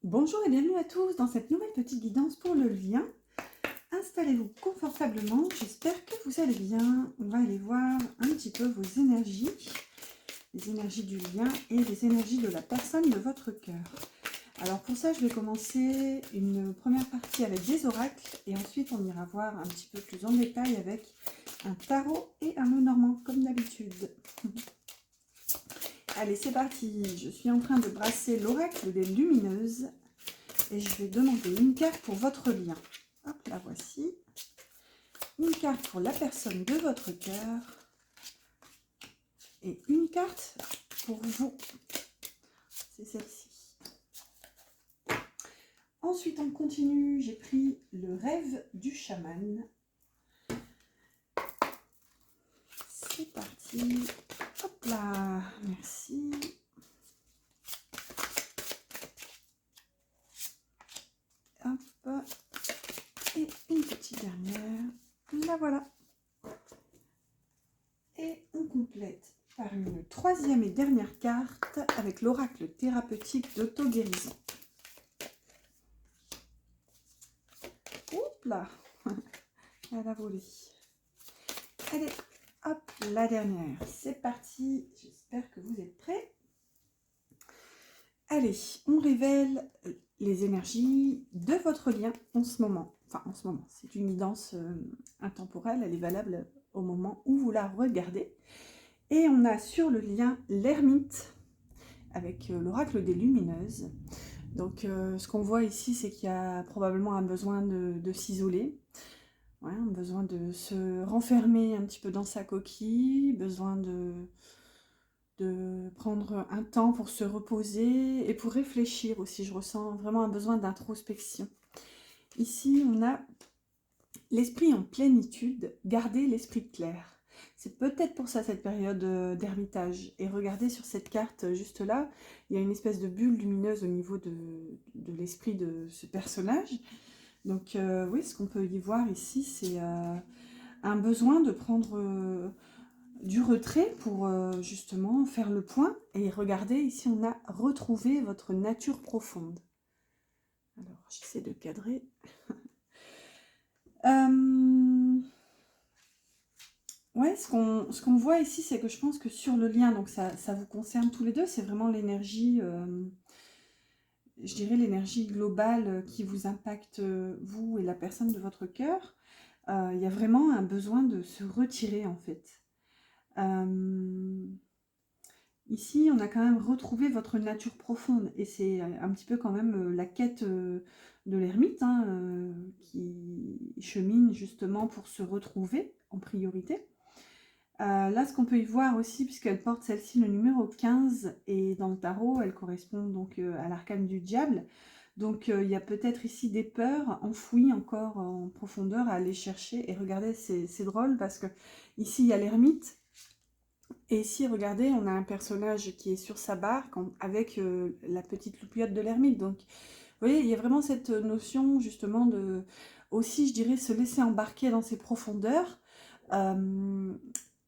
Bonjour et bienvenue à tous dans cette nouvelle petite guidance pour le lien. Installez-vous confortablement, j'espère que vous allez bien. On va aller voir un petit peu vos énergies, les énergies du lien et les énergies de la personne de votre cœur. Alors pour ça, je vais commencer une première partie avec des oracles et ensuite on ira voir un petit peu plus en détail avec un tarot et un Lenormand comme d'habitude. Allez, c'est parti. Je suis en train de brasser l'oracle des lumineuses et je vais demander une carte pour votre lien. Hop, la voici. Une carte pour la personne de votre cœur et une carte pour vous. C'est celle-ci. Ensuite, on continue. J'ai pris le rêve du chaman. C'est parti. Hop là, merci. Hop. Et une petite dernière. La voilà. Et on complète par une troisième et dernière carte avec l'oracle thérapeutique d'auto-guérison. Oups là, elle a volé. Allez, hop, la dernière. C'est parti, j'espère que vous êtes prêts. Allez, on révèle les énergies de votre lien en ce moment. Enfin, en ce moment, c'est une guidance intemporelle, elle est valable au moment où vous la regardez. Et on a sur le lien l'ermite avec l'oracle des lumineuses. Donc ce qu'on voit ici, c'est qu'il y a probablement un besoin de s'isoler, ouais, un besoin de se renfermer un petit peu dans sa coquille, besoin de prendre un temps pour se reposer et pour réfléchir aussi. Je ressens vraiment un besoin d'introspection. Ici, on a l'esprit en plénitude, garder l'esprit clair. C'est peut-être pour ça cette période d'ermitage. Et regardez sur cette carte juste là, il y a une espèce de bulle lumineuse au niveau de l'esprit de ce personnage. Donc oui, ce qu'on peut y voir ici, c'est un besoin de prendre du retrait pour justement faire le point. Et regardez, ici on a retrouvé votre nature profonde. Alors, j'essaie de cadrer. Ouais, ce qu'on voit ici, c'est que je pense que sur le lien, donc ça vous concerne tous les deux, c'est vraiment l'énergie, je dirais l'énergie globale qui vous impacte, vous et la personne de votre cœur. Il y a vraiment un besoin de se retirer en fait. Ici, on a quand même retrouvé votre nature profonde et c'est un petit peu quand même la quête de l'ermite hein, qui chemine justement pour se retrouver en priorité. Là, ce qu'on peut y voir aussi, puisqu'elle porte celle-ci le numéro 15, et dans le tarot, elle correspond donc à l'arcane du diable. Donc, il y a peut-être ici des peurs enfouies encore en profondeur à aller chercher. Et regardez, c'est drôle parce que ici, il y a l'ermite. Et ici, regardez, on a un personnage qui est sur sa barque avec la petite loupiote de l'ermite. Donc, vous voyez, il y a vraiment cette notion justement de, aussi, je dirais, se laisser embarquer dans ses profondeurs.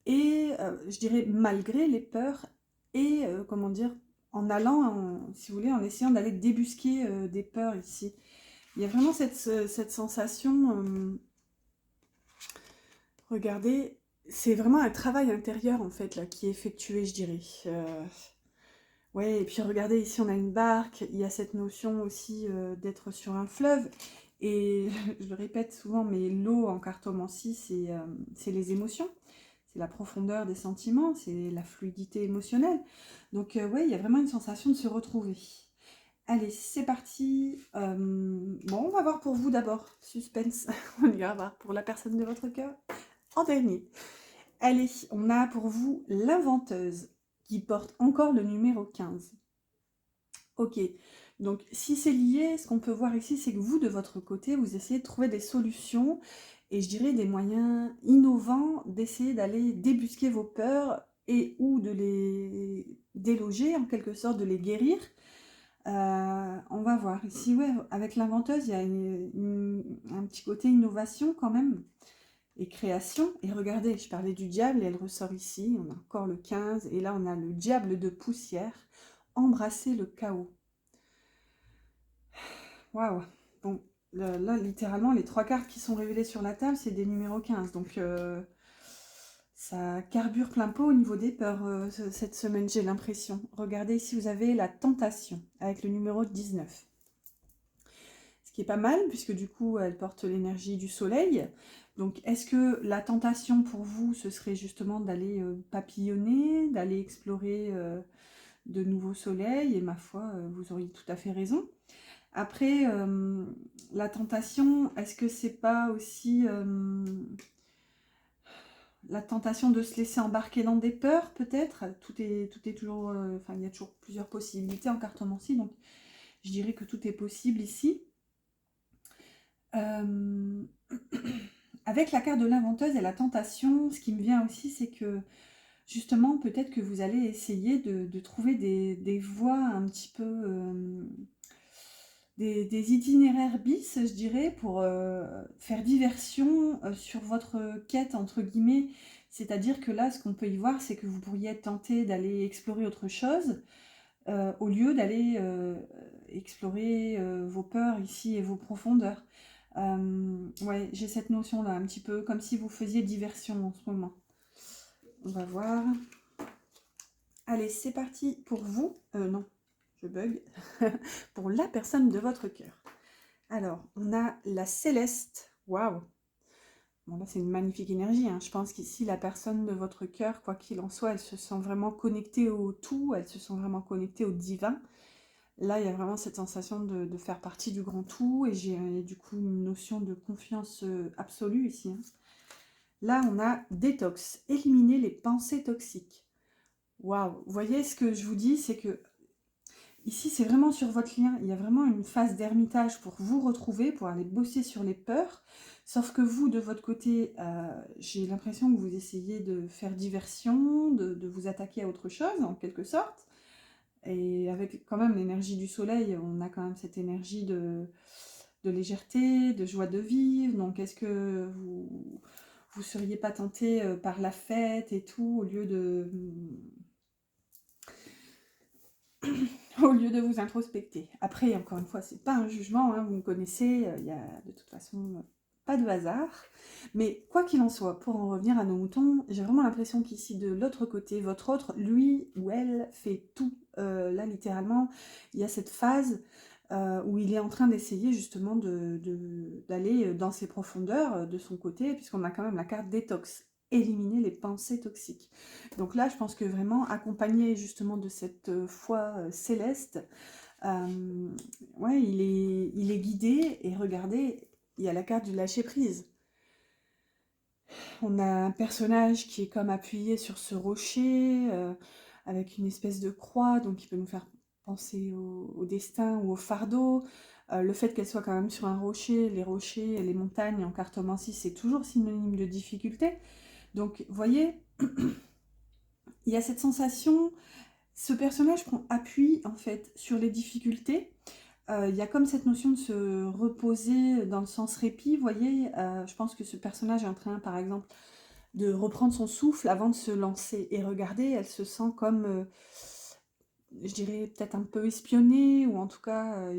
Et je dirais malgré les peurs et comment dire, en allant, si vous voulez, en essayant d'aller débusquer des peurs ici. Il y a vraiment cette sensation, regardez, c'est vraiment un travail intérieur en fait là qui est effectué, je dirais. Ouais, et puis regardez, ici on a une barque, il y a cette notion aussi d'être sur un fleuve. Et je le répète souvent, mais l'eau en cartomancie, c'est les émotions. C'est la profondeur des sentiments, c'est la fluidité émotionnelle. Donc ouais, il y a vraiment une sensation de se retrouver. Allez, c'est parti. Bon, on va voir pour vous d'abord. Suspense. On ira voir pour la personne de votre cœur en dernier. Allez, on a pour vous l'inventeuse qui porte encore le numéro 15. Ok, donc si c'est lié, ce qu'on peut voir ici, c'est que vous, de votre côté, vous essayez de trouver des solutions et je dirais des moyens innovants d'essayer d'aller débusquer vos peurs et ou de les déloger, en quelque sorte, de les guérir. On va voir ici, ouais, avec l'inventeuse, il y a un petit côté innovation quand même et création. Et regardez, je parlais du diable et elle ressort ici, on a encore le 15 et là on a le diable de poussière, embrasser le chaos. Waouh. Bon, là, littéralement, les 3 cartes qui sont révélées sur la table, c'est des numéros 15. Donc, ça carbure plein pot au niveau des peurs cette semaine, j'ai l'impression. Regardez ici, vous avez la tentation avec le numéro 19. Ce qui est pas mal, puisque du coup, elle porte l'énergie du soleil. Donc, est-ce que la tentation pour vous, ce serait justement d'aller papillonner, d'aller explorer de nouveaux soleils? Et ma foi, vous auriez tout à fait raison. Après, la tentation, est-ce que c'est pas aussi la tentation de se laisser embarquer dans des peurs, peut-être? Tout est toujours... Enfin, il y a toujours plusieurs possibilités en cartomancie, donc je dirais que tout est possible ici. Avec la carte de l'inventeuse et la tentation, ce qui me vient aussi, c'est que justement, peut-être que vous allez essayer de trouver des voies un petit peu... des itinéraires bis, je dirais, pour faire diversion sur votre quête, entre guillemets. C'est-à-dire que là, ce qu'on peut y voir, c'est que vous pourriez être tenté d'aller explorer autre chose, au lieu d'aller explorer vos peurs ici et vos profondeurs. Ouais, j'ai cette notion-là, un petit peu comme si vous faisiez diversion en ce moment. On va voir. Allez, c'est parti pour vous. Non, je bug. Pour la personne de votre cœur. Alors, on a la Céleste. Waouh! Bon, là, c'est une magnifique énergie, hein. Je pense qu'ici, la personne de votre cœur, quoi qu'il en soit, elle se sent vraiment connectée au tout, elle se sent vraiment connectée au divin. Là, il y a vraiment cette sensation de faire partie du grand tout, et j'ai du coup une notion de confiance absolue ici, hein. Là, on a détox, éliminer les pensées toxiques. Waouh! Vous voyez, ce que je vous dis, c'est que ici, c'est vraiment sur votre lien. Il y a vraiment une phase d'ermitage pour vous retrouver, pour aller bosser sur les peurs. Sauf que vous, de votre côté, j'ai l'impression que vous essayez de faire diversion, de vous attaquer à autre chose, en quelque sorte. Et avec quand même l'énergie du soleil, on a quand même cette énergie de légèreté, de joie de vivre. Donc, est-ce que vous seriez pas tenté par la fête et tout, au lieu de... au lieu de vous introspecter. Après, encore une fois, c'est pas un jugement, hein, vous me connaissez, il y a de toute façon pas de hasard. Mais quoi qu'il en soit, pour en revenir à nos moutons, j'ai vraiment l'impression qu'ici, de l'autre côté, votre autre, lui ou elle, fait tout. Là, littéralement, il y a cette phase où il est en train d'essayer justement d'aller dans ses profondeurs de son côté, puisqu'on a quand même la carte détox, éliminer les pensées toxiques. Donc là, je pense que vraiment, accompagné justement de cette foi céleste, ouais, il est guidé, et regardez, il y a la carte du lâcher-prise. On a un personnage qui est comme appuyé sur ce rocher, avec une espèce de croix, donc il peut nous faire penser au destin ou au fardeau. Le fait qu'elle soit quand même sur un rocher, les rochers et les montagnes en cartomancie, c'est toujours synonyme de difficulté. Donc, vous voyez, il y a cette sensation, ce personnage prend appui en fait sur les difficultés. Il y a comme cette notion de se reposer dans le sens répit, vous voyez. Je pense que ce personnage est en train, par exemple, de reprendre son souffle avant de se lancer. Et regardez, elle se sent comme, je dirais, peut-être un peu espionnée, ou en tout cas,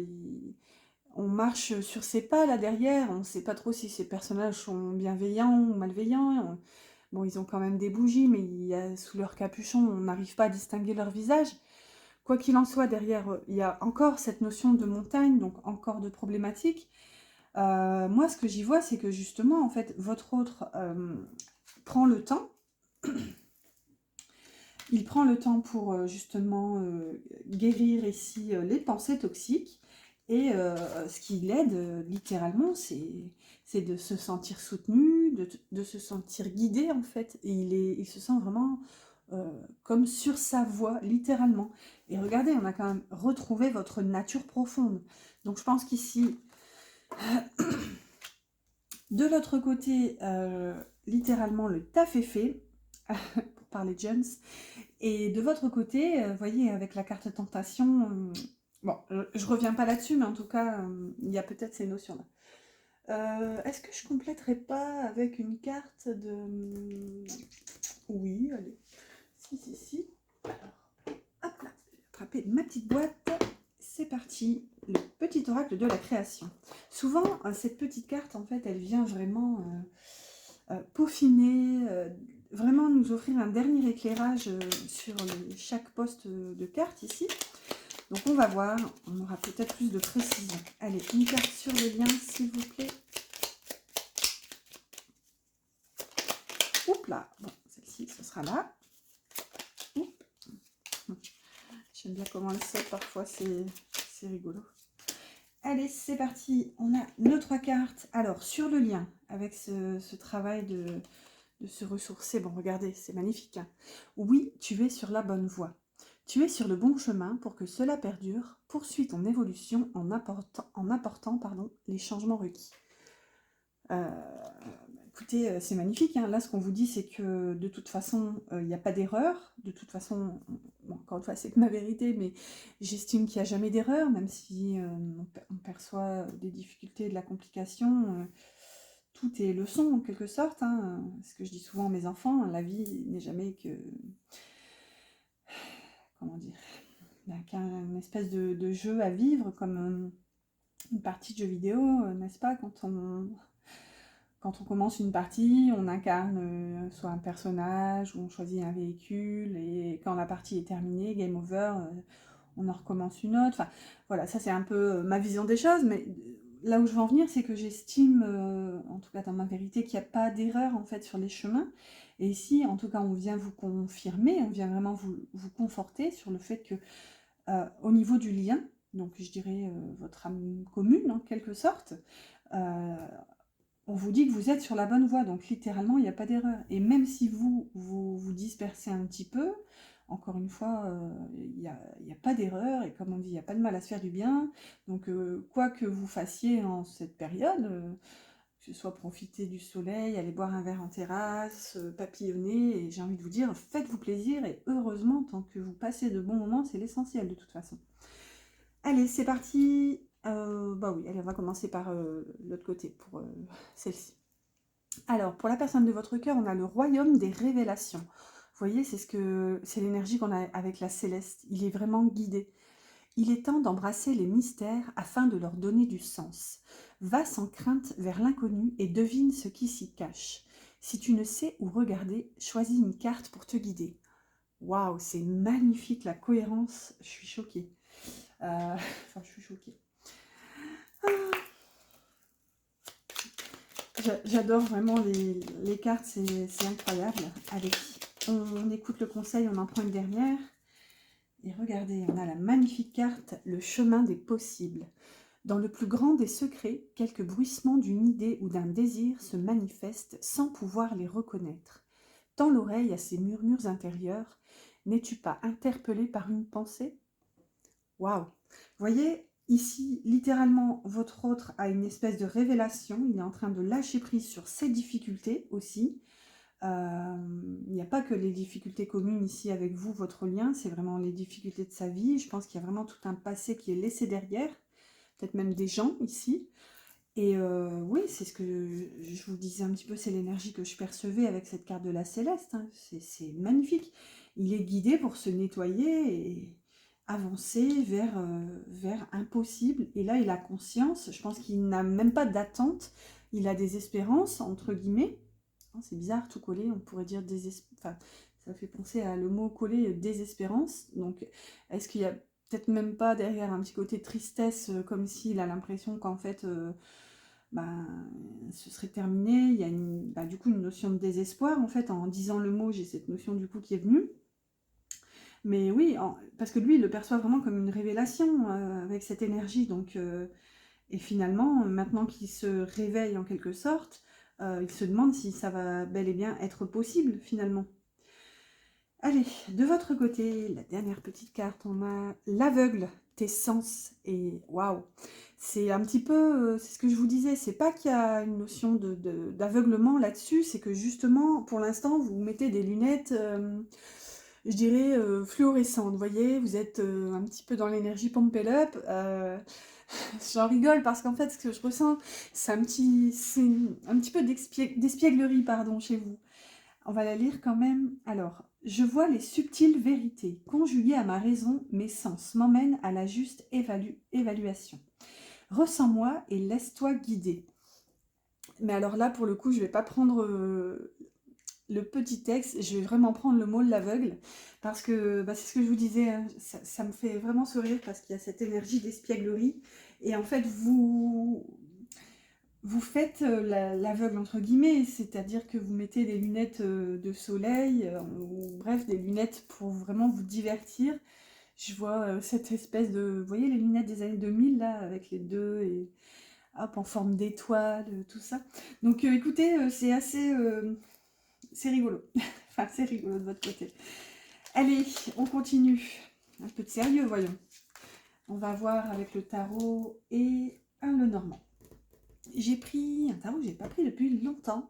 on marche sur ses pas là derrière. On ne sait pas trop si ces personnages sont bienveillants ou malveillants. Bon, ils ont quand même des bougies, mais sous leur capuchon, on n'arrive pas à distinguer leur visage. Quoi qu'il en soit, derrière, il y a encore cette notion de montagne, donc encore de problématiques. Moi, ce que j'y vois, c'est que justement, en fait, votre autre prend le temps. Il prend le temps pour justement guérir ici les pensées toxiques. Et ce qui l'aide littéralement, c'est de se sentir soutenu, de se sentir guidé en fait. Et il se sent vraiment comme sur sa voie, littéralement. Et regardez, on a quand même retrouvé votre nature profonde. Donc je pense qu'ici, de l'autre côté, littéralement, le taf est fait, pour parler de Jones. Et de votre côté, vous voyez, avec la carte tentation, bon, je reviens pas là-dessus, mais en tout cas, il y a peut-être ces notions-là. Est-ce que je compléterai pas avec une carte de... Oui, allez. Si. Alors, hop là, je vais attraper ma petite boîte. c'est parti, le petit oracle de la création. Souvent, cette petite carte, en fait, elle vient vraiment peaufiner, vraiment nous offrir un dernier éclairage sur chaque poste de carte ici. Donc on va voir, on aura peut-être plus de précision. Allez, une carte sur le lien, s'il vous plaît. Oups là, bon, celle-ci, ce sera là. Oups. J'aime bien comment elle saute parfois, c'est rigolo. Allez, c'est parti, on a nos 3 cartes. Alors, sur le lien, avec ce travail de se ressourcer, bon, regardez, c'est magnifique. Hein. Oui, tu es sur la bonne voie. Tu es sur le bon chemin pour que cela perdure. Poursuis ton évolution en apportant les changements requis. Écoutez, c'est magnifique. Hein. Là, ce qu'on vous dit, c'est que de toute façon, il n'y a pas d'erreur. De toute façon, bon, encore une fois, c'est que ma vérité, mais j'estime qu'il n'y a jamais d'erreur, même si on perçoit des difficultés, de la complication. Tout est leçon, en quelque sorte. Hein. Ce que je dis souvent à mes enfants, la vie n'est jamais que... Comment dire, qu'un espèce de jeu à vivre, comme une partie de jeu vidéo, n'est-ce pas, quand on commence une partie, on incarne soit un personnage, ou on choisit un véhicule, et quand la partie est terminée, game over, on en recommence une autre. Enfin, voilà, ça c'est un peu ma vision des choses, mais là où je veux en venir, c'est que j'estime, en tout cas dans ma vérité, qu'il n'y a pas d'erreur en fait sur les chemins. Et ici, en tout cas, on vient vous confirmer, on vient vraiment vous conforter sur le fait que, au niveau du lien, donc je dirais votre âme commune en quelque sorte, on vous dit que vous êtes sur la bonne voie, donc littéralement, il n'y a pas d'erreur. Et même si vous dispersez un petit peu, encore une fois, il n'y a pas d'erreur, et comme on dit, il n'y a pas de mal à se faire du bien. Donc, quoi que vous fassiez en cette période, que ce soit profiter du soleil, aller boire un verre en terrasse, papillonner, et j'ai envie de vous dire, faites-vous plaisir, et heureusement, tant que vous passez de bons moments, c'est l'essentiel de toute façon. Allez, c'est parti. Bah oui, allez, on va commencer par l'autre côté pour celle-ci. Alors, pour la personne de votre cœur, on a le royaume des révélations. Vous voyez, c'est l'énergie qu'on a avec la céleste. Il est vraiment guidé. Il est temps d'embrasser les mystères afin de leur donner du sens. Va sans crainte vers l'inconnu et devine ce qui s'y cache. Si tu ne sais où regarder, choisis une carte pour te guider. Waouh, c'est magnifique la cohérence. Je suis choquée. Enfin, je suis choquée. J'adore vraiment les cartes, c'est incroyable. Allez, on écoute le conseil, on en prend une dernière. Et regardez, on a la magnifique carte, le chemin des possibles. Dans le plus grand des secrets, quelques bruissements d'une idée ou d'un désir se manifestent sans pouvoir les reconnaître. Tends l'oreille à ces murmures intérieurs. N'es-tu pas interpellé par une pensée? Waouh! Vous voyez, ici, littéralement, votre autre a une espèce de révélation. Il est en train de lâcher prise sur ses difficultés aussi. Il n'y a pas que les difficultés communes ici avec vous, votre lien, c'est vraiment les difficultés de sa vie. Je pense qu'il y a vraiment tout un passé qui est laissé derrière, peut-être même des gens ici. Et oui, c'est ce que je vous disais un petit peu, c'est l'énergie que je percevais avec cette carte de la Céleste. Hein. C'est magnifique. Il est guidé pour se nettoyer et avancer vers impossible. Et là, il a conscience, je pense qu'il n'a même pas d'attente, il a des espérances, entre guillemets. C'est bizarre, tout collé, on pourrait dire enfin, ça fait penser à le mot collé, désespérance. Donc, est-ce qu'il y a peut-être même pas derrière un petit côté tristesse, comme s'il a l'impression qu'en fait, ce serait terminé. Il y a du coup une notion de désespoir, en fait, en disant le mot, j'ai cette notion du coup qui est venue. Mais oui, parce que lui, il le perçoit vraiment comme une révélation avec cette énergie. Donc, et finalement, maintenant qu'il se réveille en quelque sorte, il se demande si ça va bel et bien être possible finalement. Allez, de votre côté, la dernière petite carte, on a l'aveugle, tes sens. Et waouh, c'est un petit peu, c'est ce que je vous disais, c'est pas qu'il y a une notion d'aveuglement là-dessus, c'est que justement, pour l'instant, vous mettez des lunettes, je dirais, fluorescentes, vous voyez, vous êtes un petit peu dans l'énergie pump it up. J'en rigole parce qu'en fait, ce que je ressens, c'est un petit peu d'espièglerie, pardon, chez vous. On va la lire quand même. Alors, je vois les subtiles vérités, conjuguées à ma raison, mes sens m'emmènent à la juste évaluation. Ressens-moi et laisse-toi guider. Mais alors là, pour le coup, je ne vais pas prendre le petit texte, je vais vraiment prendre le mot de l'aveugle, parce que bah, c'est ce que je vous disais, hein, ça me fait vraiment sourire, parce qu'il y a cette énergie d'espièglerie, et en fait, vous faites l'aveugle entre guillemets, c'est-à-dire que vous mettez des lunettes de soleil, ou bref, des lunettes pour vraiment vous divertir. Je vois cette espèce de... Vous voyez les lunettes des années 2000, là, avec les deux, et hop, en forme d'étoile, tout ça. Donc écoutez, c'est assez... c'est rigolo. Enfin, c'est rigolo de votre côté. Allez, on continue. Un peu de sérieux, voyons. On va voir avec le tarot et le normand. J'ai pris un tarot que j'ai pas pris depuis longtemps.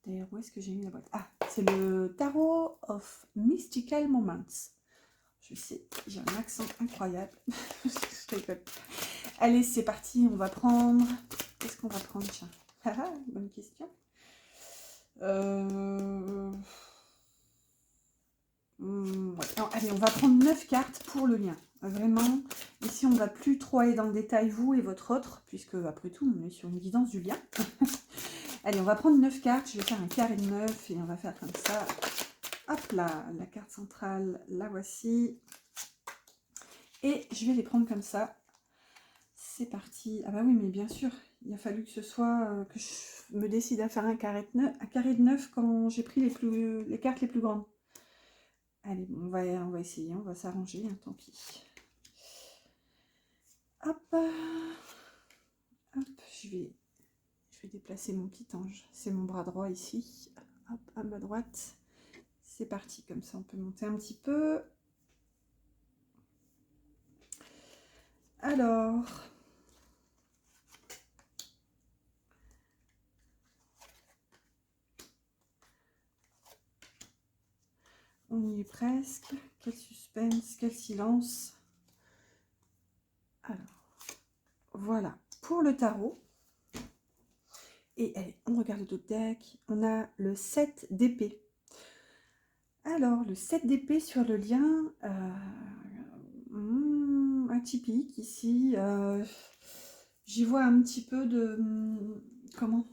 D'ailleurs, où est-ce que j'ai mis la boîte? Ah, c'est le Tarot of Mystical Moments. Je sais, j'ai un accent incroyable. Je rigole. Allez, c'est parti, on va prendre... Qu'est-ce qu'on va prendre, tiens? Bonne question. Ouais. Non, allez, on va prendre 9 cartes pour le lien. Vraiment, ici, on ne va plus trop aller dans le détail, vous et votre autre, puisque, après tout, on est sur une guidance du lien. Allez, on va prendre 9 cartes. Je vais faire un carré de 9 et on va faire comme ça. Hop là, la carte centrale, la voici. Et je vais les prendre comme ça. C'est parti. Ah bah oui, mais bien sûr, il a fallu que ce soit que je me décide à faire un carré de 9 quand j'ai pris les cartes les plus grandes. Allez, bon, on va essayer, on va s'arranger, hein, tant pis. Hop, hop, je vais déplacer mon petit ange. C'est mon bras droit ici. Hop, à ma droite. C'est parti, comme ça on peut monter un petit peu. Alors, on y est presque. Quel suspense, quel silence. Alors, voilà pour le tarot. Et allez, on regarde le deck. On a le 7 d'épée. Alors, le 7 d'épée sur le lien, atypique ici. J'y vois un petit peu de... comment?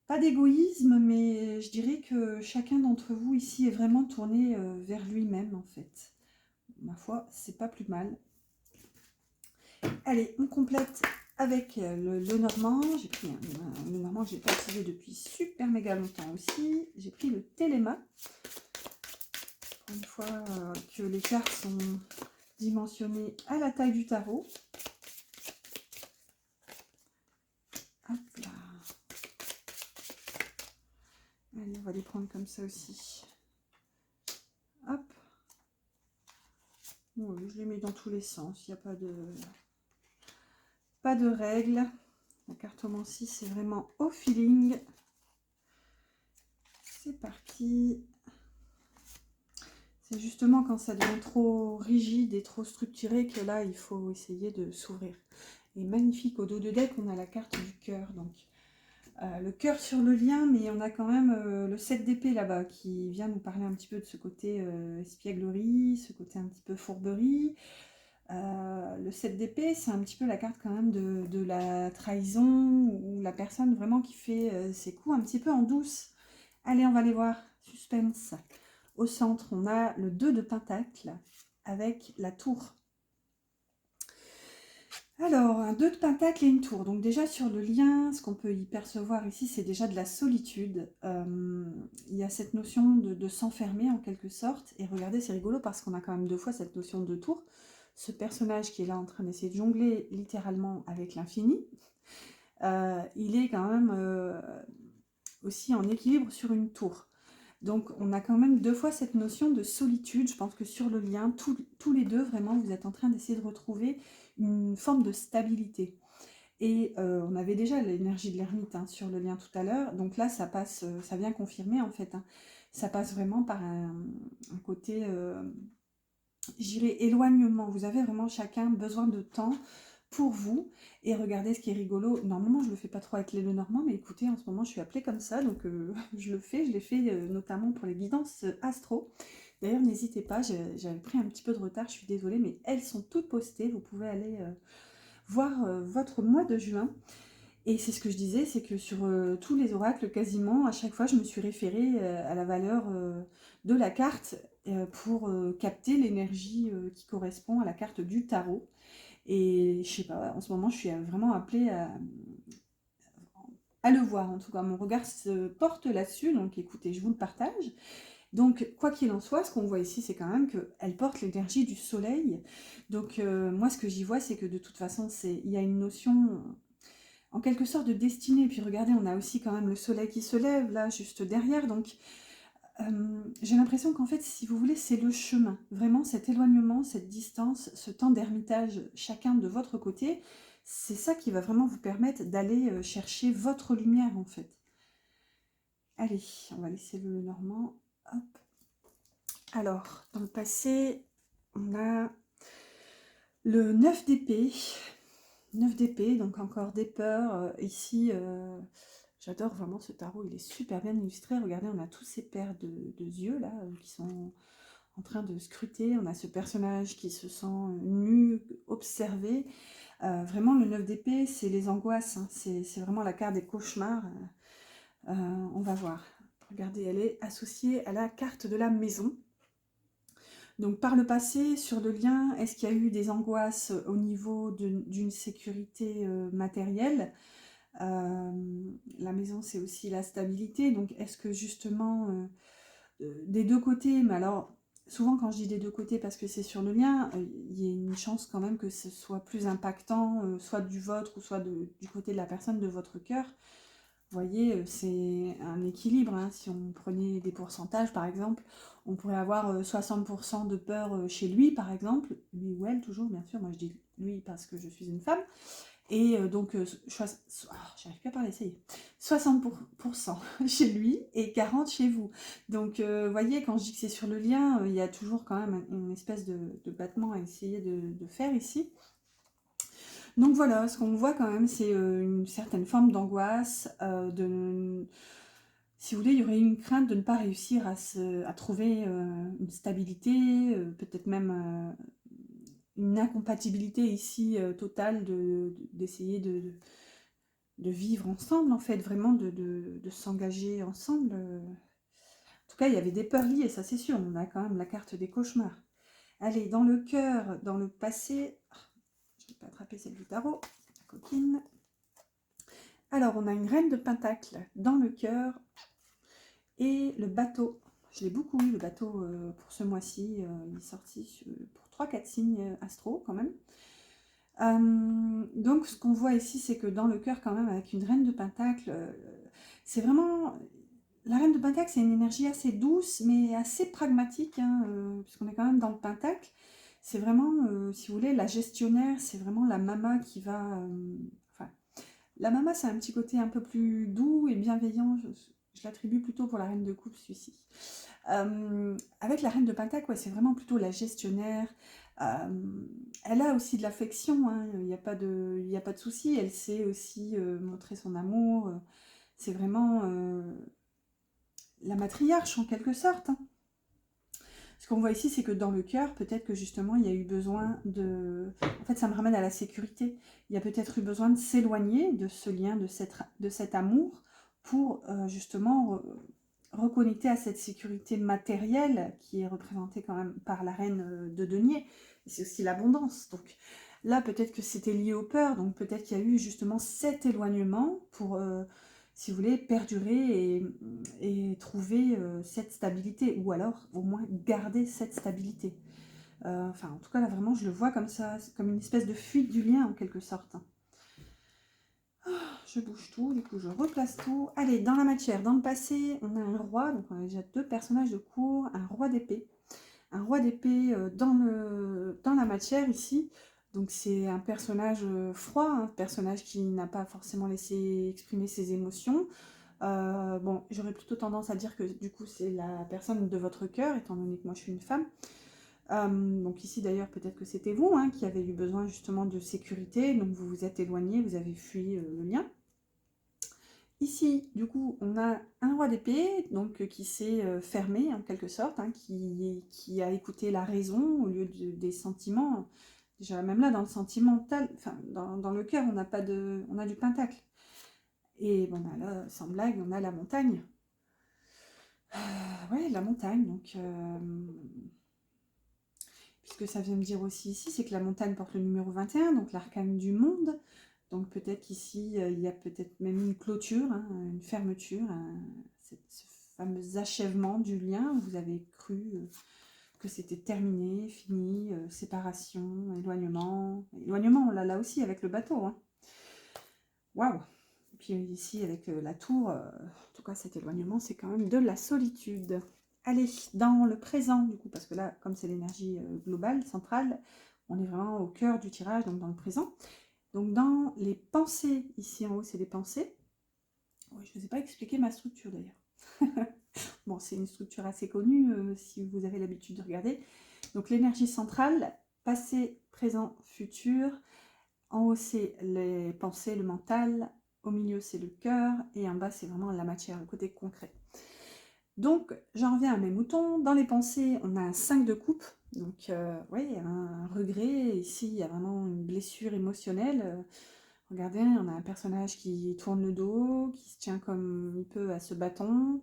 Pas d'égoïsme, mais je dirais que chacun d'entre vous ici est vraiment tourné vers lui-même, en fait. Ma foi, c'est pas plus mal. Allez, on complète avec le normand. J'ai pris le normand que j'ai pas utilisé depuis super méga longtemps aussi. J'ai pris le téléma. Une fois que les cartes sont dimensionnées à la taille du tarot. Hop là. Allez, on va les prendre comme ça aussi. Hop. Bon, je les mets dans tous les sens. Il n'y a pas de règles. La cartomancie, c'est vraiment au feeling. C'est parti. C'est justement quand ça devient trop rigide et trop structuré que là, il faut essayer de s'ouvrir. Et magnifique, au dos de deck, on a la carte du cœur. Donc, le cœur sur le lien, mais on a quand même le 7 d'épée là-bas qui vient nous parler un petit peu de ce côté espièglerie, ce côté un petit peu fourberie. Le 7 d'épée, c'est un petit peu la carte quand même de la trahison, ou la personne vraiment qui fait ses coups un petit peu en douce. Allez, on va les voir. Suspense. Au centre, on a le 2 de pentacle avec la tour. Alors, un 2 de pentacle et une tour. Donc déjà sur le lien, ce qu'on peut y percevoir ici, c'est déjà de la solitude. Il y a cette notion de s'enfermer en quelque sorte. Et regardez, c'est rigolo parce qu'on a quand même 2 fois cette notion de tour. Ce personnage qui est là en train d'essayer de jongler littéralement avec l'infini, il est quand même aussi en équilibre sur une tour. Donc on a quand même 2 fois cette notion de solitude. Je pense que sur le lien, tous les deux, vraiment, vous êtes en train d'essayer de retrouver une forme de stabilité. Et on avait déjà l'énergie de l'ermite hein, sur le lien tout à l'heure. Donc là, ça passe, ça vient confirmer en fait. Hein. Ça passe vraiment par un côté, j'irais, éloignement. Vous avez vraiment chacun besoin de temps pour vous. Et regardez ce qui est rigolo, normalement je le fais pas trop avec les Lenormand, mais écoutez, en ce moment je suis appelée comme ça, donc je le fais, je l'ai fait notamment pour les guidances astro. D'ailleurs n'hésitez pas, j'avais pris un petit peu de retard, je suis désolée, mais elles sont toutes postées, vous pouvez aller voir votre mois de juin. Et c'est ce que je disais, c'est que sur tous les oracles, quasiment, à chaque fois, je me suis référée à la valeur de la carte pour capter l'énergie qui correspond à la carte du tarot. Et je sais pas, en ce moment, je suis vraiment appelée à le voir. En tout cas, mon regard se porte là-dessus. Donc écoutez, je vous le partage. Donc, quoi qu'il en soit, ce qu'on voit ici, c'est quand même qu'elle porte l'énergie du soleil. Donc, moi, ce que j'y vois, c'est que de toute façon, il y a une notion en quelque sorte de destinée. Et puis regardez, on a aussi quand même le soleil qui se lève là, juste derrière. Donc j'ai l'impression qu'en fait, si vous voulez, c'est le chemin. Vraiment, cet éloignement, cette distance, ce temps d'ermitage, chacun de votre côté, c'est ça qui va vraiment vous permettre d'aller chercher votre lumière en fait. Allez, on va laisser le Normand. Hop. Alors, dans le passé, on a le 9 d'épée. 9 d'épée, donc encore des peurs. Ici, j'adore vraiment ce tarot, il est super bien illustré. Regardez, on a tous ces paires de yeux là qui sont en train de scruter. On a ce personnage qui se sent nu, observé. Vraiment, le 9 d'épée, c'est les angoisses. Hein. C'est vraiment la carte des cauchemars. On va voir. Regardez, elle est associée à la carte de la maison. Donc par le passé, sur le lien, est-ce qu'il y a eu des angoisses au niveau d'une sécurité matérielle? La maison, c'est aussi la stabilité. Donc est-ce que justement, des deux côtés, mais alors souvent quand je dis des deux côtés parce que c'est sur le lien, il y a une chance quand même que ce soit plus impactant, soit du vôtre ou soit du côté de la personne de votre cœur. Vous voyez, c'est un équilibre. Hein. Si on prenait des pourcentages, par exemple, on pourrait avoir 60% de peur chez lui, par exemple. Lui ou elle, toujours, bien sûr. Moi, je dis lui parce que je suis une femme. Et donc, j'arrive plus à parler, ça y est. 60% chez lui et 40% chez vous. Donc, vous voyez, quand je dis que c'est sur le lien, il y a toujours quand même une espèce de battement à essayer de faire ici. Donc voilà, ce qu'on voit quand même, c'est une certaine forme d'angoisse, si vous voulez, il y aurait une crainte de ne pas réussir à trouver une stabilité, peut-être même une incompatibilité ici totale d'essayer de vivre ensemble, en fait, vraiment de s'engager ensemble. En tout cas, il y avait des peurs liées, ça c'est sûr, on a quand même la carte des cauchemars. Allez, dans le cœur, dans le passé, je ne vais pas attraper celle du tarot, la coquine. Alors, on a une reine de pentacle dans le cœur et le bateau. Je l'ai beaucoup eu, le bateau, pour ce mois-ci. Il est sorti pour 3-4 signes astro, quand même. Donc, ce qu'on voit ici, c'est que dans le cœur, quand même, avec une reine de pentacle, c'est vraiment... La reine de pentacle, c'est une énergie assez douce, mais assez pragmatique, hein, puisqu'on est quand même dans le pentacle. C'est vraiment, si vous voulez, la gestionnaire, c'est vraiment la mama qui va... enfin, la mama, c'est un petit côté un peu plus doux et bienveillant. Je l'attribue plutôt pour la reine de coupe, celui-ci. Avec la reine de pentacle, ouais, c'est vraiment plutôt la gestionnaire. Elle a aussi de l'affection, hein, il n'y a pas de souci. Elle sait aussi montrer son amour. C'est vraiment la matriarche en quelque sorte. Hein. Ce qu'on voit ici, c'est que dans le cœur, peut-être que justement, il y a eu besoin de... En fait, ça me ramène à la sécurité. Il y a peut-être eu besoin de s'éloigner de ce lien, de cet amour, pour justement reconnecter à cette sécurité matérielle qui est représentée quand même par la reine de denier. C'est aussi l'abondance. Donc là, peut-être que c'était lié aux peurs. Donc peut-être qu'il y a eu justement cet éloignement pour... si vous voulez, perdurer et trouver cette stabilité, ou alors au moins garder cette stabilité. Enfin, en tout cas, là, vraiment, je le vois comme ça, comme une espèce de fuite du lien, en quelque sorte. Oh, je bouge tout, du coup, je replace tout. Allez, dans la matière, dans le passé, on a un roi, donc on a déjà deux personnages de cour, un roi d'épée. Un roi d'épée dans la matière, ici. Donc c'est un personnage froid, un personnage qui n'a pas forcément laissé exprimer ses émotions. Bon, j'aurais plutôt tendance à dire que du coup c'est la personne de votre cœur, étant donné que moi je suis une femme. Donc ici d'ailleurs peut-être que c'était vous hein, qui avez eu besoin justement de sécurité, donc vous vous êtes éloigné, vous avez fui le lien. Ici, du coup, on a un roi d'épée, donc qui s'est fermé en quelque sorte, hein, qui a écouté la raison au lieu des sentiments. Déjà, même là, dans le sentimental, enfin, dans le cœur, on a du pentacle. Et bon, bah là, sans blague, on a la montagne. Ouais, la montagne, donc... puisque ça vient me dire aussi ici, c'est que la montagne porte le numéro 21, donc l'arcane du monde. Donc peut-être qu'ici, il y a peut-être même une clôture, hein, une fermeture, ce fameux achèvement du lien où vous avez cru que c'était terminé, fini, séparation, éloignement. Éloignement, on l'a là aussi avec le bateau. Hein. Waouh! Et puis ici, avec la tour, en tout cas cet éloignement, c'est quand même de la solitude. Allez, dans le présent, du coup, parce que là, comme c'est l'énergie globale, centrale, on est vraiment au cœur du tirage, donc dans le présent. Donc dans les pensées, ici en haut, c'est les pensées. Ouais, je ne vous ai pas expliqué ma structure d'ailleurs. Bon, c'est une structure assez connue si vous avez l'habitude de regarder. Donc l'énergie centrale, passé, présent, futur. En haut, c'est les pensées, le mental. Au milieu, c'est le cœur. Et en bas, c'est vraiment la matière, le côté concret. Donc, j'en reviens à mes moutons. Dans les pensées, on a un 5 de coupe. Donc, oui, un regret. Ici, il y a vraiment une blessure émotionnelle. Regardez, on a un personnage qui tourne le dos, qui se tient comme il peut à ce bâton.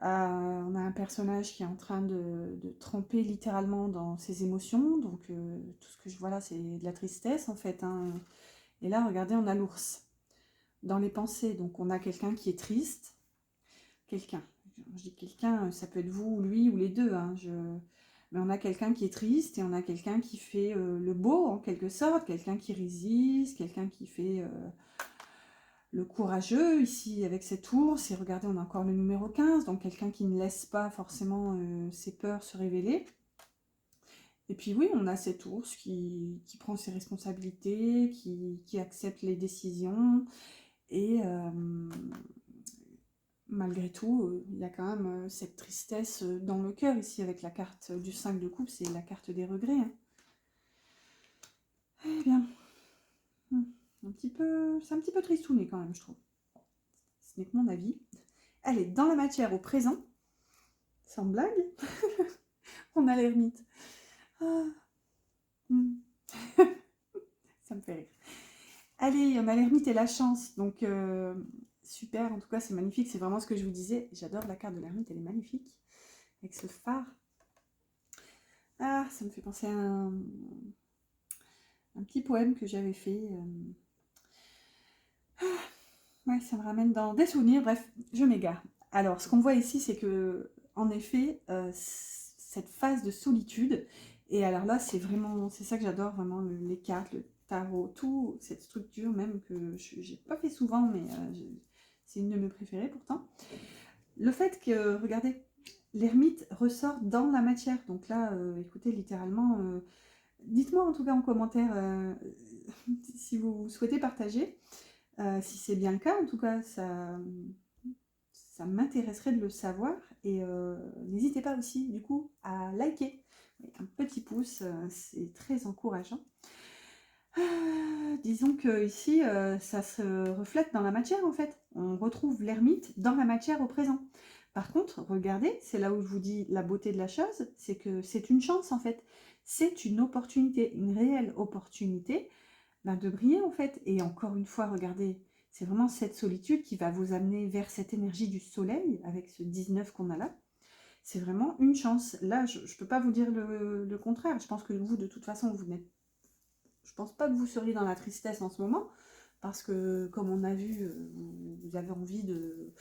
On a un personnage qui est en train de tremper littéralement dans ses émotions. Donc, tout ce que je vois là, c'est de la tristesse, en fait. Hein. Et là, regardez, on a l'ours. Dans les pensées, donc on a quelqu'un qui est triste. Quelqu'un. Je dis quelqu'un, ça peut être vous, ou lui, ou les deux. Hein. Mais on a quelqu'un qui est triste et on a quelqu'un qui fait le beau, en quelque sorte. Quelqu'un qui résiste, quelqu'un qui fait le courageux, ici, avec cet ours. Et regardez, on a encore le numéro 15, donc quelqu'un qui ne laisse pas forcément ses peurs se révéler. Et puis oui, on a cet ours qui prend ses responsabilités, qui accepte les décisions. Et malgré tout, il y a quand même cette tristesse dans le cœur, ici, avec la carte du 5 de coupe, c'est la carte des regrets. Hein. Eh bien, c'est un petit peu tristouné quand même, je trouve. Ce n'est que mon avis. Allez, dans la matière, au présent, sans blague, on a l'ermite. Ah, ça me fait rire. Allez, on a l'ermite et la chance, donc super, en tout cas c'est magnifique, c'est vraiment ce que je vous disais. J'adore la carte de l'ermite, elle est magnifique, avec ce phare. Ah, ça me fait penser à un petit poème que j'avais fait. Ouais, ça me ramène dans des souvenirs, bref, je m'égare. Alors, ce qu'on voit ici, c'est que, en effet, cette phase de solitude, et alors là, c'est ça que j'adore vraiment, les cartes, le tarot, tout, cette structure même que je n'ai pas fait souvent, mais c'est une de mes préférées pourtant. Le fait que, regardez, l'ermite ressort dans la matière, donc là, écoutez, littéralement, dites-moi en tout cas en commentaire si vous souhaitez partager. Si c'est bien le cas, en tout cas, ça m'intéresserait de le savoir. Et n'hésitez pas aussi, du coup, à liker. Un petit pouce, c'est très encourageant. Disons que ici, ça se reflète dans la matière, en fait. On retrouve l'ermite dans la matière au présent. Par contre, regardez, c'est là où je vous dis la beauté de la chose, c'est que c'est une chance, en fait. C'est une opportunité, une réelle opportunité de briller en fait. Et encore une fois, regardez, c'est vraiment cette solitude qui va vous amener vers cette énergie du soleil avec ce 19 qu'on a là. C'est vraiment une chance. Là, je ne peux pas vous dire le contraire. Je pense que vous, de toute façon, vous n'êtes... Je pense pas que vous seriez dans la tristesse en ce moment, parce que, comme on a vu, vous avez envie de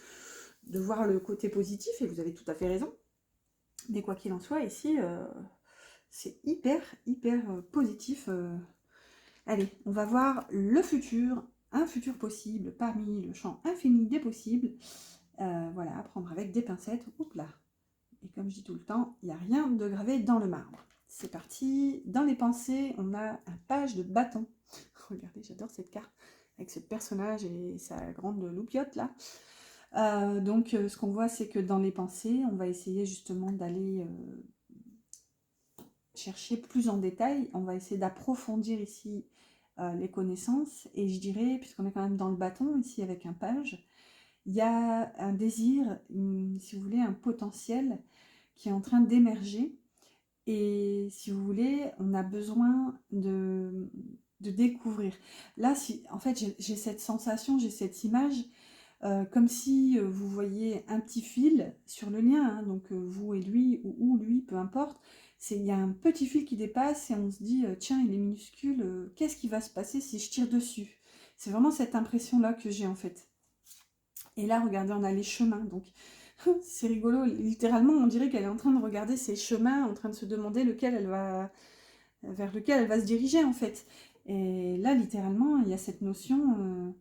voir le côté positif, et vous avez tout à fait raison. Mais quoi qu'il en soit, ici, c'est hyper, hyper positif. Allez, on va voir le futur, un futur possible parmi le champ infini des possibles. Voilà, à prendre avec des pincettes. Oups là. Et comme je dis tout le temps, il n'y a rien de gravé dans le marbre. C'est parti. Dans les pensées, on a un page de bâton. Regardez, j'adore cette carte avec ce personnage et sa grande loupiote là. Donc, ce qu'on voit, c'est que dans les pensées, on va essayer justement d'aller chercher plus en détail, on va essayer d'approfondir ici les connaissances, et je dirais, puisqu'on est quand même dans le bâton ici avec un page, il y a un désir, si vous voulez, un potentiel qui est en train d'émerger, et si vous voulez, on a besoin de découvrir. Là, si, en fait, j'ai cette sensation, j'ai cette image, comme si vous voyez un petit fil sur le lien, hein, donc vous et lui, ou lui, peu importe. Il y a un petit fil qui dépasse et on se dit, tiens, il est minuscule, qu'est-ce qui va se passer si je tire dessus? C'est vraiment cette impression-là que j'ai en fait. Et là, regardez, on a les chemins, donc c'est rigolo, littéralement, on dirait qu'elle est en train de regarder ses chemins, en train de se demander vers lequel elle va se diriger en fait. Et là, littéralement, il y a cette notion,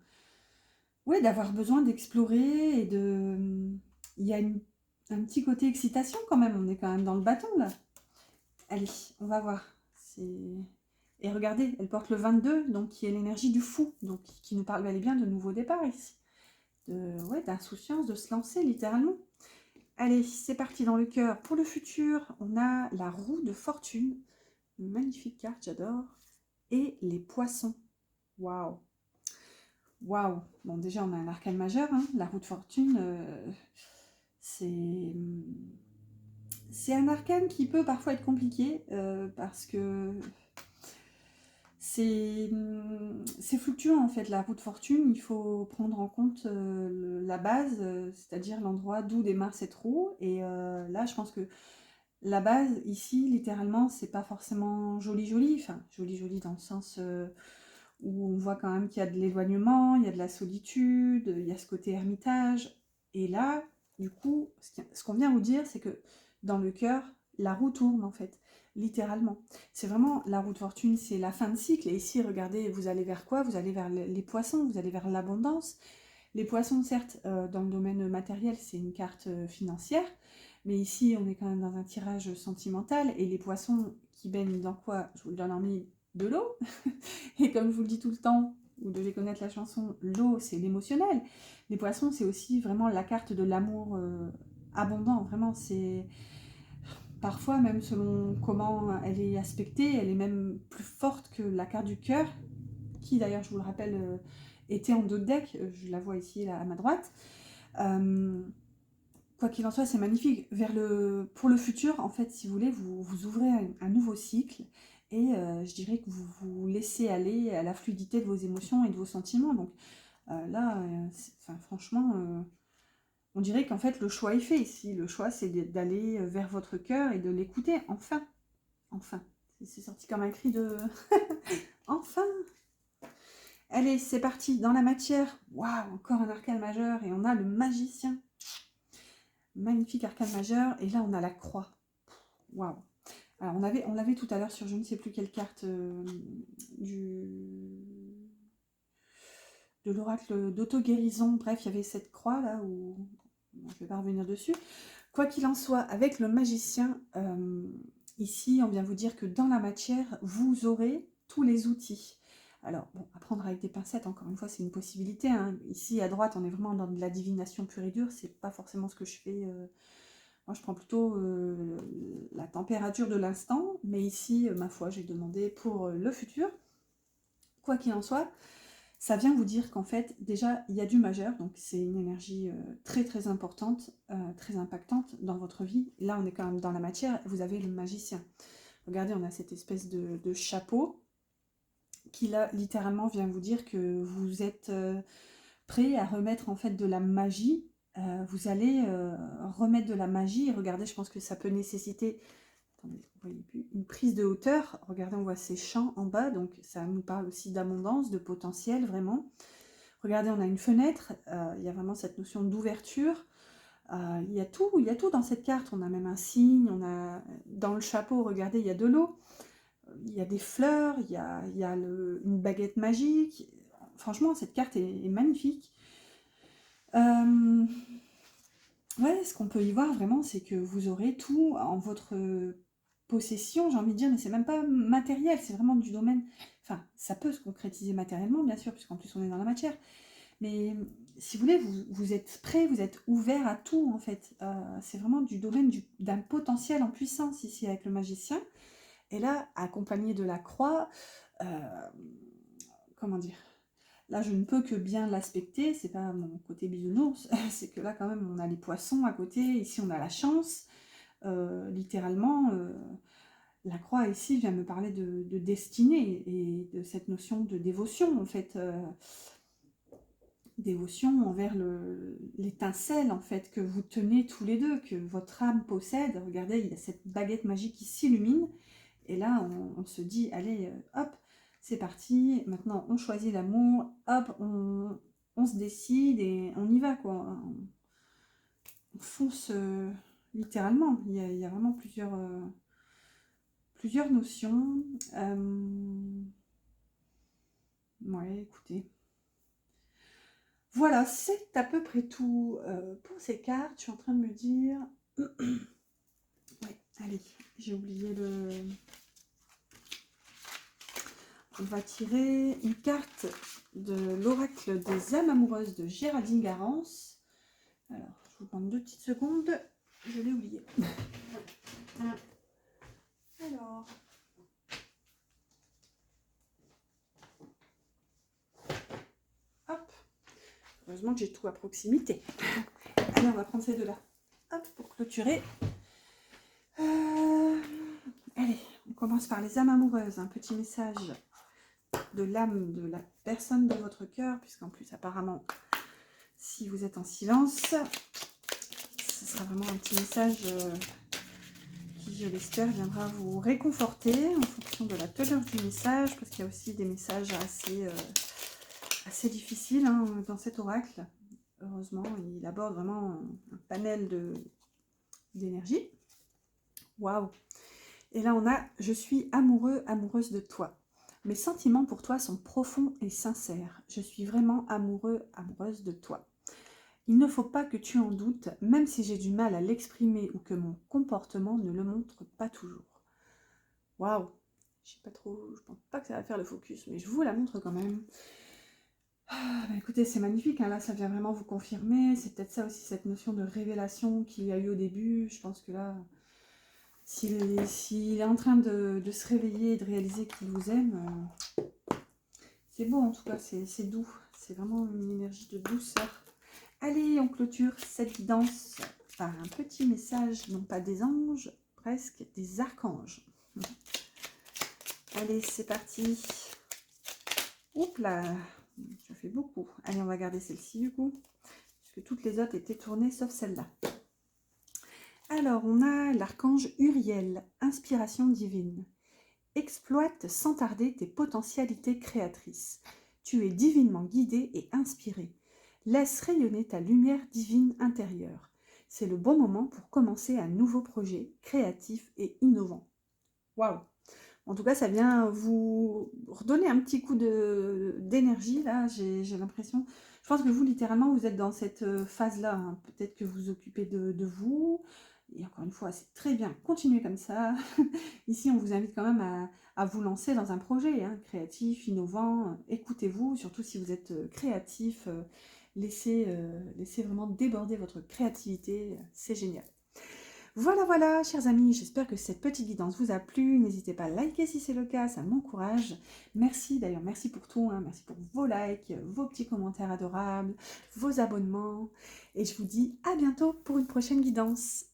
ouais, d'avoir besoin d'explorer et de... Il y a un petit côté excitation quand même, on est quand même dans le bâton là. Allez, on va voir. Et regardez, elle porte le 22, donc qui est l'énergie du fou, donc qui nous parle bel et bien de nouveau départ ici. Ouais, d'insouciance, de se lancer littéralement. Allez, c'est parti dans le cœur. Pour le futur, on a la roue de fortune. Une magnifique carte, j'adore. Et les poissons. Waouh. Waouh. Bon, déjà, on a un arcane majeur. Hein. La roue de fortune, c'est un arcane qui peut parfois être compliqué parce que c'est fluctuant en fait. La roue de fortune, il faut prendre en compte la base, c'est-à-dire l'endroit d'où démarre cette roue. Et là, je pense que la base, ici, littéralement, c'est pas forcément joli, enfin, joli dans le sens où on voit quand même qu'il y a de l'éloignement, il y a de la solitude, il y a ce côté ermitage. Et là, du coup, ce qu'on vient vous dire, c'est que dans le cœur, la roue tourne en fait, littéralement. C'est vraiment la roue de fortune, c'est la fin de cycle. Et ici, regardez, vous allez vers quoi? Vous allez vers les poissons, vous allez vers l'abondance. Les poissons, certes, dans le domaine matériel, c'est une carte financière, mais ici, on est quand même dans un tirage sentimental, et les poissons qui baignent dans quoi? Je vous le donne en mille, de l'eau. Et comme je vous le dis tout le temps, vous devez connaître la chanson, l'eau, c'est l'émotionnel. Les poissons, c'est aussi vraiment la carte de l'amour abondant. Vraiment, c'est... Parfois, même selon comment elle est aspectée, elle est même plus forte que la carte du cœur, qui d'ailleurs, je vous le rappelle, était en dos de deck. Je la vois ici, là, à ma droite. Quoi qu'il en soit, c'est magnifique. Pour le futur, en fait, si vous voulez, vous ouvrez un nouveau cycle, et je dirais que vous vous laissez aller à la fluidité de vos émotions et de vos sentiments. Donc là, franchement, on dirait qu'en fait, le choix est fait ici. Le choix, c'est d'aller vers votre cœur et de l'écouter. Enfin, enfin. C'est sorti comme un cri de... Enfin. Allez, c'est parti, dans la matière. Waouh, encore un arcane majeur, et on a le magicien. Magnifique arcane majeur, et là on a la croix. Waouh. Alors on l'avait tout à l'heure sur je ne sais plus quelle carte de l'oracle d'auto-guérison. Bref, il y avait cette croix là où je ne vais pas revenir dessus. Quoi qu'il en soit, avec le magicien, ici on vient vous dire que dans la matière, vous aurez tous les outils. Alors, bon, à prendre avec des pincettes, encore une fois, c'est une possibilité. Hein. Ici, à droite, on est vraiment dans de la divination pure et dure. C'est pas forcément ce que je fais. Moi, je prends plutôt la température de l'instant. Mais ici, ma foi, j'ai demandé pour le futur. Quoi qu'il en soit, ça vient vous dire qu'en fait, déjà, il y a du majeur. Donc, c'est une énergie très, très importante, très impactante dans votre vie. Là, on est quand même dans la matière. Vous avez le magicien. Regardez, on a cette espèce de chapeau qui là littéralement vient vous dire que vous êtes prêt à remettre en fait de la magie. Vous allez remettre de la magie, et regardez, je pense que ça peut nécessiter, attendez, vous voyez plus, une prise de hauteur. Regardez, on voit ces champs en bas, donc ça nous parle aussi d'abondance, de potentiel vraiment. Regardez, on a une fenêtre, il y a vraiment cette notion d'ouverture. Il y a tout dans cette carte. On a même un signe, on a dans le chapeau, regardez, il y a de l'eau. Il y a des fleurs, il y a une baguette magique. Franchement, cette carte est magnifique. Ouais, ce qu'on peut y voir vraiment, c'est que vous aurez tout en votre possession, j'ai envie de dire, mais c'est même pas matériel, c'est vraiment du domaine... Enfin, ça peut se concrétiser matériellement, bien sûr, puisqu'en plus on est dans la matière. Mais si vous voulez, vous êtes prêt, vous êtes ouvert à tout, en fait. C'est vraiment du domaine d'un potentiel en puissance, ici, avec le magicien. Et là, accompagné de la croix, comment dire, là je ne peux que bien l'aspecter, c'est pas mon côté bisounours, c'est que là quand même on a les poissons à côté, ici on a la chance, littéralement, la croix ici vient me parler de destinée et de cette notion de dévotion en fait, dévotion envers l'étincelle en fait que vous tenez tous les deux, que votre âme possède. Regardez, il y a cette baguette magique qui s'illumine et là on se dit allez hop, c'est parti, maintenant on choisit l'amour, hop, on se décide et on y va quoi. On fonce littéralement, il y a vraiment plusieurs notions. Ouais, écoutez. Voilà, c'est à peu près tout pour ces cartes. Je suis en train de me dire... Ouais, allez, j'ai oublié le... On va tirer une carte de l'oracle des âmes amoureuses de Géraldine Garance. Alors, je vous demande 2 petites secondes. Je l'ai oublié. Alors... Hop. Heureusement que j'ai tout à proximité. Allez, on va prendre ces deux-là. Hop, pour clôturer. Allez, on commence par les âmes amoureuses. Un petit message de l'âme de la personne de votre cœur, puisqu'en plus, apparemment, si vous êtes en silence, ce sera vraiment un petit message qui, je l'espère, viendra vous réconforter en fonction de la teneur du message, parce qu'il y a aussi des messages assez difficiles hein, dans cet oracle. Heureusement, il aborde vraiment un panel d'énergie. Waouh! Et là, on a « Je suis amoureux, amoureuse de toi. Mes sentiments pour toi sont profonds et sincères. Je suis vraiment amoureux, amoureuse de toi. Il ne faut pas que tu en doutes, même si j'ai du mal à l'exprimer ou que mon comportement ne le montre pas toujours. » Waouh! Je sais pas trop, je pense pas que ça va faire le focus, mais je vous la montre quand même. Ah, bah écoutez, c'est magnifique, hein, là ça vient vraiment vous confirmer. C'est peut-être ça aussi, cette notion de révélation qu'il y a eu au début. Je pense que là... S'il est en train de se réveiller et de réaliser qu'il vous aime, c'est beau en tout cas, c'est doux. C'est vraiment une énergie de douceur. Allez, on clôture cette guidance par un petit message, non pas des anges, presque des archanges. Allez, c'est parti. Oups là, ça fait beaucoup. Allez, on va garder celle-ci du coup, puisque toutes les autres étaient tournées sauf celle-là. Alors, on a l'archange Uriel, inspiration divine. Exploite sans tarder tes potentialités créatrices. Tu es divinement guidé et inspiré. Laisse rayonner ta lumière divine intérieure. C'est le bon moment pour commencer un nouveau projet créatif et innovant. Waouh! En tout cas, ça vient vous redonner un petit coup d'énergie, là, j'ai l'impression. Je pense que vous, littéralement, vous êtes dans cette phase-là. Hein. Peut-être que vous vous occupez de vous. Et encore une fois, c'est très bien. Continuez comme ça. Ici, on vous invite quand même à vous lancer dans un projet hein, créatif, innovant. Écoutez-vous, surtout si vous êtes créatif. Laissez vraiment déborder votre créativité. C'est génial. Voilà, voilà, chers amis, j'espère que cette petite guidance vous a plu. N'hésitez pas à liker si c'est le cas, ça m'encourage. Merci d'ailleurs, merci pour tout, hein, merci pour vos likes, vos petits commentaires adorables, vos abonnements. Et je vous dis à bientôt pour une prochaine guidance.